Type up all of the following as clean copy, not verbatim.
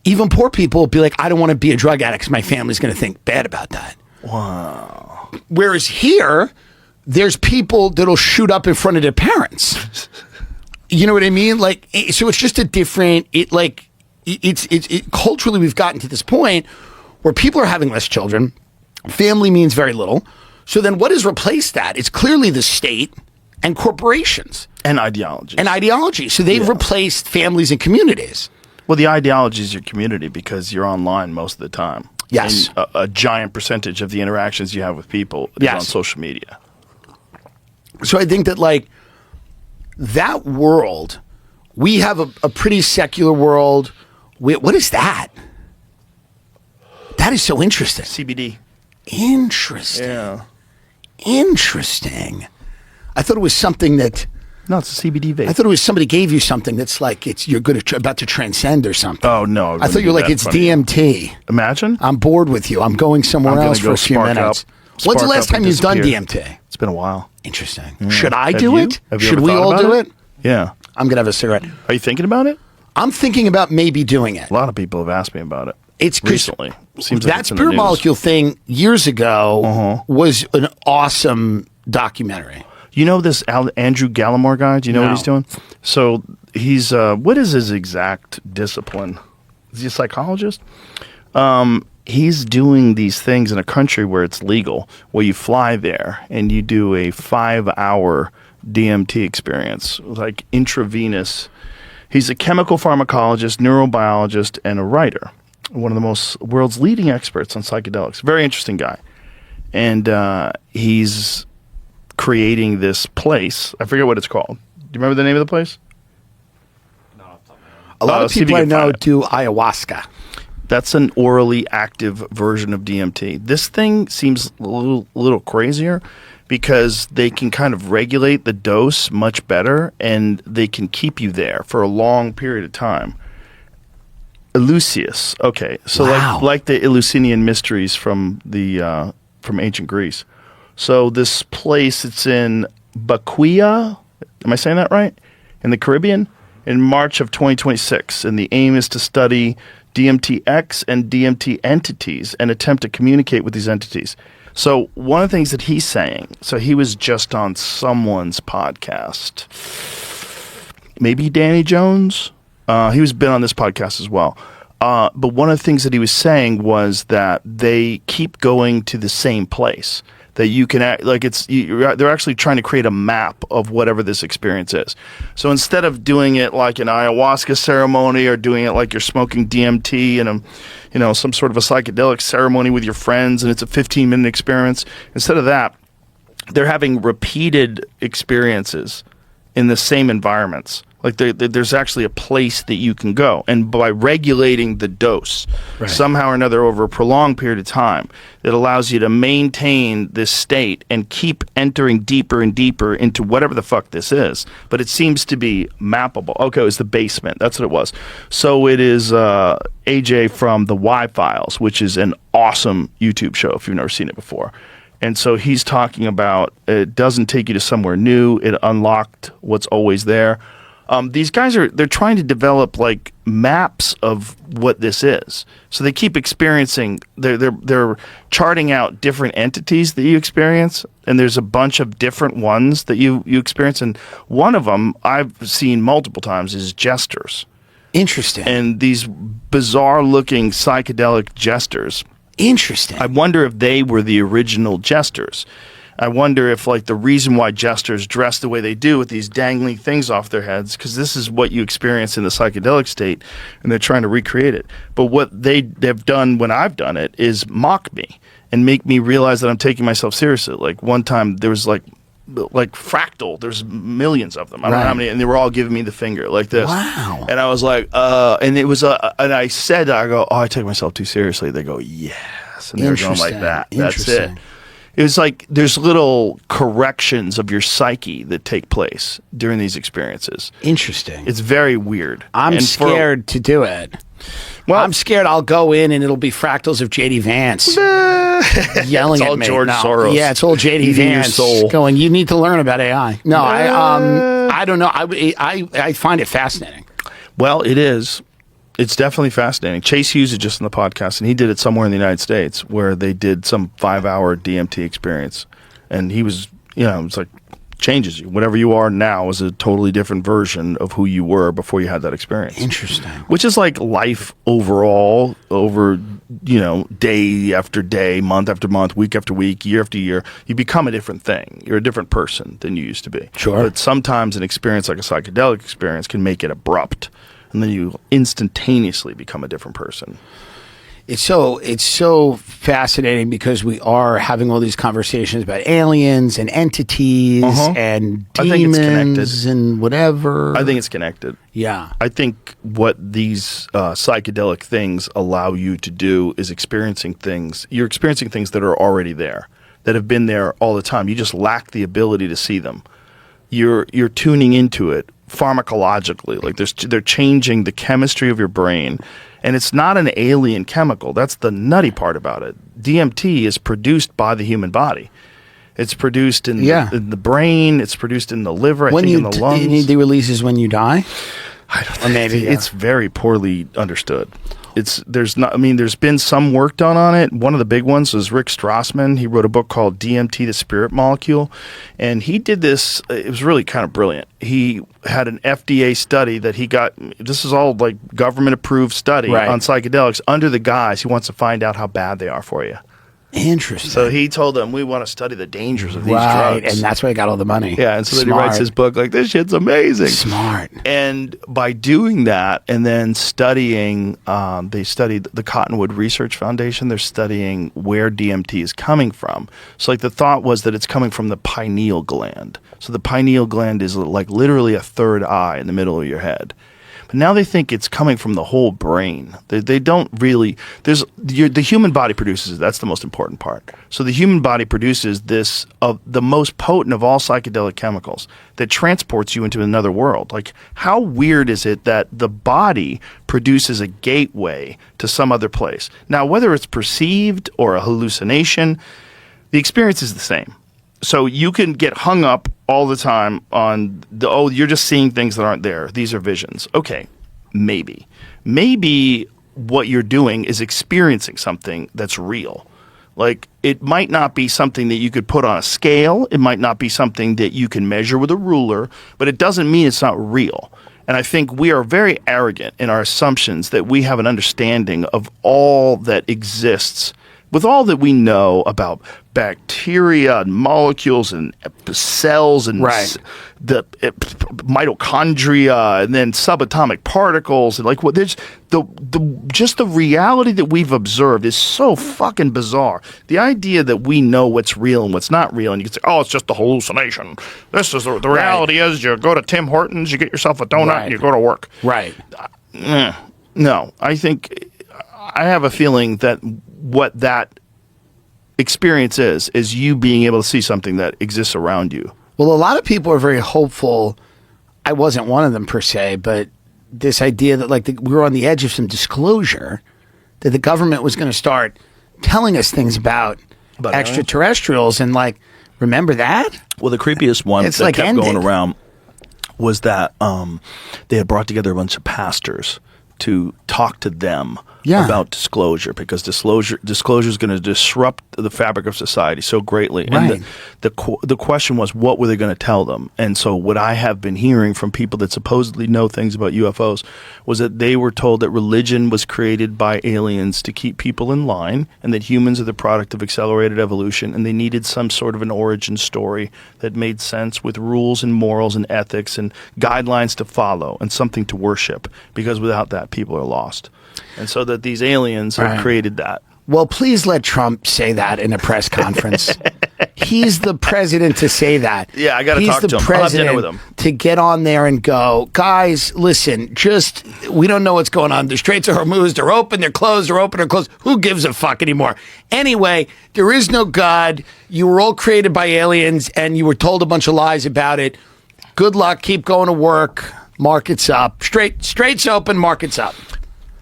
Even poor people will be like, I don't want to be a drug addict because my family's going to think bad about that. Wow. Whereas here, there's people that'll shoot up in front of their parents. You know what I mean? Like, so it's just a different, culturally we've gotten to this point where people are having less children. Family means very little. So then what has replaced that? It's clearly the state and corporations. And ideology. So they've replaced families and communities. Well, the ideology is your community because you're online most of the time. Yes. And a giant percentage of the interactions you have with people is on social media. So I think that, like, that world, we have a pretty secular world. What is that? That is so interesting. CBD. Interesting. Yeah. Interesting. I thought it was something that... No, it's a CBD vape. I thought it was somebody gave you something that's like you're about to transcend or something. Oh, no. I thought you were like, it's DMT. Imagine. I'm bored with you. I'm going somewhere else for a few minutes. When's the last time you've done DMT? It's been a while. Interesting. Yeah. Should I do it? Should we all do it? Yeah. I'm going to have a cigarette. Are you thinking about it? I'm thinking about maybe doing it. A lot of people have asked me about it. It's recently. Seems like that Spirit Molecule thing years ago was an awesome documentary. You know this Andrew Gallimore guy? Do you know what he's doing? So he's what is his exact discipline? Is he a psychologist? He's doing these things in a country where it's legal, where you fly there and you do a 5-hour DMT experience, like intravenous. He's a chemical pharmacologist, neurobiologist, and a writer. One of the world's leading experts on psychedelics. Very interesting guy. And he's creating this place. I forget what it's called. Do you remember the name of the place? No. A lot of people I know do ayahuasca. That's an orally active version of DMT. This thing seems a little crazier because they can kind of regulate the dose much better and they can keep you there for a long period of time. Eleusis. Okay. So like the Eleusinian mysteries from ancient Greece. So this place, it's in Baquia. Am I saying that right? In the Caribbean? In March of 2026. And the aim is to study DMTX and DMT entities and attempt to communicate with these entities. So one of the things that he's saying, so he was just on someone's podcast. Maybe Danny Jones? He was been on this podcast as well. But one of the things that he was saying was that they keep going to the same place. That you can they're actually trying to create a map of whatever this experience is. So instead of doing it like an ayahuasca ceremony or doing it like you're smoking DMT and some sort of a psychedelic ceremony with your friends and it's a 15-minute experience, instead of that, they're having repeated experiences in the same environments. Like there's actually a place that you can go. And by regulating the dose somehow or another over a prolonged period of time, it allows you to maintain this state and keep entering deeper and deeper into whatever the fuck this is. But it seems to be mappable. Okay, it was the basement. That's what it was. So it is AJ from the Y-Files, which is an awesome YouTube show if you've never seen it before. And so he's talking about it doesn't take you to somewhere new. It unlocked what's always there. These guys they're trying to develop like maps of what this is. So they keep experiencing, they're charting out different entities that you experience, and there's a bunch of different ones that you experience. And one of them I've seen multiple times is jesters. Interesting. And these bizarre looking psychedelic jesters. Interesting. I wonder if they were the original jesters. I wonder if, like, the reason why jesters dress the way they do with these dangling things off their heads, because this is what you experience in the psychedelic state, and they're trying to recreate it. But what they've done when I've done it is mock me and make me realize that I'm taking myself seriously. Like, one time there was, like Fractal, there's millions of them. I don't know how many, and they were all giving me the finger like this. Wow. And I was like, and it was, and I said, I go, I take myself too seriously. They go, yes. And they were going like that. That's it. It was like there's little corrections of your psyche that take place during these experiences. Interesting. It's very weird. I'm scared to do it. Well, I'm scared I'll go in and it'll be fractals of J.D. Vance yelling at me. It's all George Soros. Yeah, it's all J.D. Vance going, you need to learn about AI. No, I don't know. I find it fascinating. Well, it is. It's definitely fascinating. Chase Hughes is just on the podcast, and he did it somewhere in the United States where they did some 5-hour DMT experience. And he was, it's like, changes you. Whatever you are now is a totally different version of who you were before you had that experience. Interesting. Which is like life overall, over, day after day, month after month, week after week, year after year. You become a different thing. You're a different person than you used to be. Sure. But sometimes an experience like a psychedelic experience can make it abrupt, and then you instantaneously become a different person. It's so fascinating because we are having all these conversations about aliens and entities and demons and whatever. I think it's connected. Yeah. I think what these psychedelic things allow you to do is experiencing things. You're experiencing things that are already there, that have been there all the time. You just lack the ability to see them. You're tuning into it pharmacologically. Like they're changing the chemistry of your brain. And it's not an alien chemical. That's the nutty part about it. DMT is produced by the human body. It's produced in the brain. It's produced in the liver. I think in the lungs. The releases when you die? I don't think maybe it's very poorly understood. There's been some work done on it. One of the big ones was Rick Strassman. He wrote a book called DMT, the Spirit Molecule, and he did this. It was really kind of brilliant. He had an FDA study that he got. This is all like government approved study on psychedelics under the guise he wants to find out how bad they are for you. Interesting. So he told them, we want to study the dangers of these drugs. And that's why he got all the money. Yeah, and so then he writes his book like, this shit's amazing. Smart. And by doing that and then studying, they studied the Cottonwood Research Foundation. They're studying where DMT is coming from. So like the thought was that it's coming from the pineal gland. So the pineal gland is like literally a third eye in the middle of your head. But now they think it's coming from the whole brain. They don't really. The human body produces it. That's the most important part. So the human body produces this the most potent of all psychedelic chemicals that transports you into another world. Like, how weird is it that the body produces a gateway to some other place? Now, whether it's perceived or a hallucination, the experience is the same. So you can get hung up all the time on you're just seeing things that aren't there. These are visions. Okay, maybe. Maybe what you're doing is experiencing something that's real. Like, it might not be something that you could put on a scale. It might not be something that you can measure with a ruler, but it doesn't mean it's not real. And I think we are very arrogant in our assumptions that we have an understanding of all that exists. With all that we know about bacteria and molecules and cells and the mitochondria and then subatomic particles and like what there's just the reality that we've observed is so fucking bizarre. The idea that we know what's real and what's not real, and you can say, "Oh, it's just a hallucination." This is the reality. Is you go to Tim Hortons, you get yourself a donut, and you go to work. Right. No, I think I have a feeling that what that experience is you being able to see something that exists around you. Well, a lot of people are very hopeful. I wasn't one of them per se, but this idea that we were on the edge of some disclosure, that the government was going to start telling us things about extraterrestrials, and remember that? Well, the creepiest one that kept going around was that they had brought together a bunch of pastors to talk to them about disclosure, because disclosure is going to disrupt the fabric of society so greatly. Right. And the question was, what were they going to tell them? And so what I have been hearing from people that supposedly know things about UFOs was that they were told that religion was created by aliens to keep people in line, and that humans are the product of accelerated evolution, and they needed some sort of an origin story that made sense with rules and morals and ethics and guidelines to follow and something to worship, because without that, people are lost. And so that these aliens have created that. Well, please let Trump say that in a press conference. He's the president to say that. Yeah, I got to talk to him. He's the president with him to get on there and go, guys, listen, we don't know what's going on. The Straits of Hormuz, they're open, they're closed, they're open, they're closed. Who gives a fuck anymore? Anyway, there is no God. You were all created by aliens, and you were told a bunch of lies about it. Good luck. Keep going to work. Markets up. Straits open, markets up.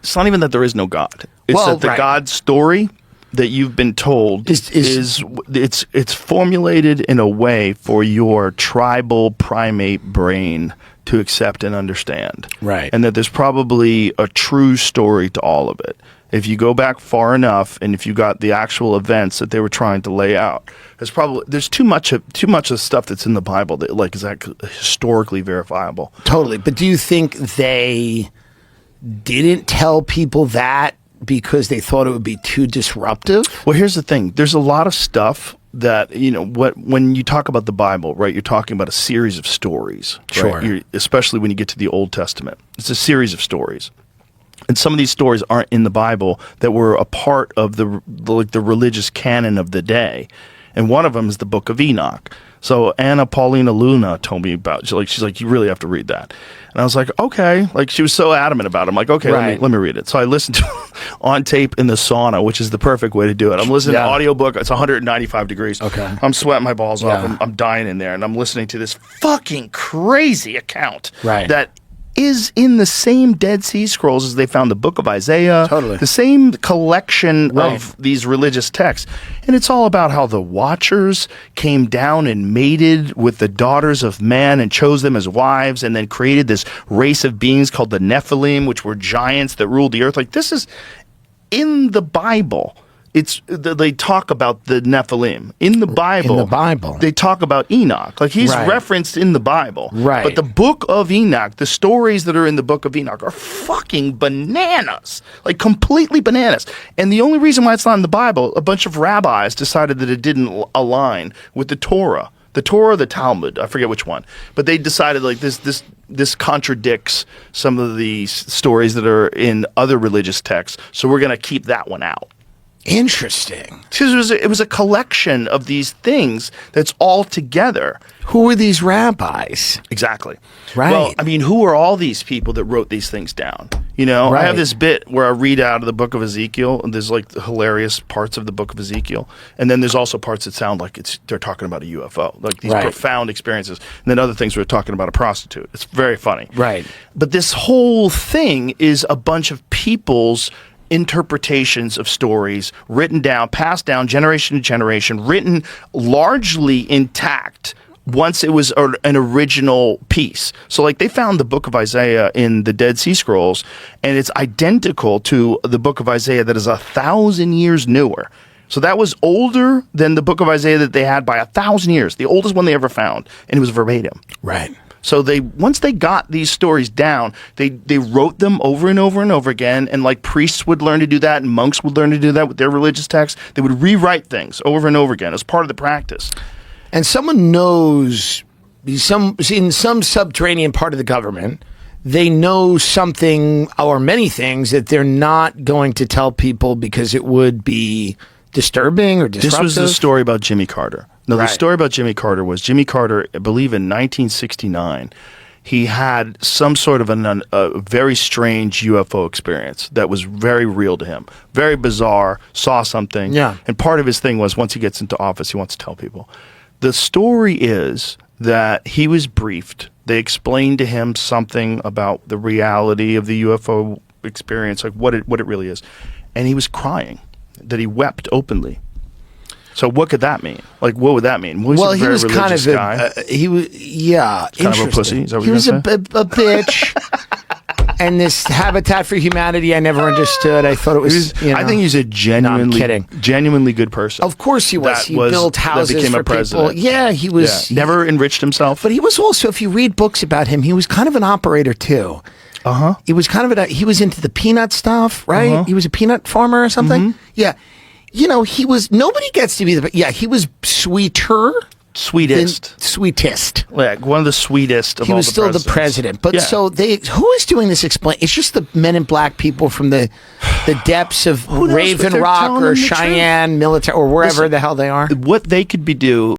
It's not even that there is no God. It's that the God story that you've been told it's formulated in a way for your tribal primate brain to accept and understand. Right. And that there's probably a true story to all of it. If you go back far enough, and if you got the actual events that they were trying to lay out, there's too much of stuff that's in the Bible that like is historically verifiable. Totally. But do you think they didn't tell people that because they thought it would be too disruptive? Well, here's the thing. There's a lot of stuff that, when you talk about the Bible, right, you're talking about a series of stories. Sure. Right? Especially when you get to the Old Testament. It's a series of stories. And some of these stories aren't in the Bible that were a part of the religious canon of the day. And one of them is the Book of Enoch. So Anna Paulina Luna told me about. She's like, you really have to read that. And I was like, okay. Like she was so adamant about it. I'm like, okay, right. let me read it. So I listened to it on tape in the sauna, which is the perfect way to do it. I'm listening to an audiobook. It's 195 degrees. Okay. I'm sweating my balls off. I'm dying in there, and I'm listening to this fucking crazy account that is in the same Dead Sea Scrolls as they found the Book of Isaiah. Totally. The same collection of these religious texts. And it's all about how the Watchers came down and mated with the daughters of man and chose them as wives and then created this race of beings called the Nephilim, which were giants that ruled the earth. Like, this is in the Bible. They talk about the Nephilim in the Bible. In the Bible, they talk about Enoch. Like he's referenced in the Bible. Right. But the Book of Enoch, the stories that are in the Book of Enoch, are fucking bananas. Like completely bananas. And the only reason why it's not in the Bible, a bunch of rabbis decided that it didn't align with the Torah. The Torah or the Talmud, I forget which one. But they decided like this contradicts some of the stories that are in other religious texts, so we're going to keep that one out. Interesting. Because it was a collection of these things that's all together. Who are these rabbis? Exactly. Right. Well, I mean, who are all these people that wrote these things down? I have this bit where I read out of the Book of Ezekiel, and there's like the hilarious parts of the Book of Ezekiel, and then there's also parts that sound like they're talking about a UFO, like these profound experiences, and then other things where they're talking about a prostitute. It's very funny. Right. But this whole thing is a bunch of people's interpretations of stories written down, passed down generation to generation, written largely intact once it was an original piece. So like they found the Book of Isaiah in the Dead Sea Scrolls, and it's identical to the Book of Isaiah that is 1,000 years newer. So that was older than the Book of Isaiah that they had by 1,000 years, the oldest one they ever found, and it was verbatim. Right. So once they got these stories down, they wrote them over and over and over again, and like priests would learn to do that, and monks would learn to do that with their religious texts. They would rewrite things over and over again as part of the practice. And someone knows in some subterranean part of the government, they know something or many things that they're not going to tell people because it would be disturbing or disruptive. This was the story about Jimmy Carter. No, the story about Jimmy Carter was Jimmy Carter, I believe in 1969, he had some sort of a very strange UFO experience that was very real to him. Very bizarre, saw something. Yeah. And part of his thing was once he gets into office, he wants to tell people. The story is that he was briefed. They explained to him something about the reality of the UFO experience, like what it really is. And he was crying, that he wept openly. So what could that mean? Like, what would that mean? Well, he was kind of kind of a pussy. Is that what he was a bitch. And this Habitat for Humanity, I never understood. I thought it was. I think he's a genuinely good person. Of course he was. He built houses for people. Yeah, he was. Yeah. Never enriched himself. But he was also, if you read books about him, he was kind of an operator too. He was kind of he was into the peanut stuff, right? He was a peanut farmer or something. Yeah. He was, nobody gets to be he was sweetest. Like one of the sweetest of all the presidents. He was still the president. But so who is doing this It's just the men in black people from the depths of Raven Rock or Cheyenne military or wherever the hell they are. What they could be doing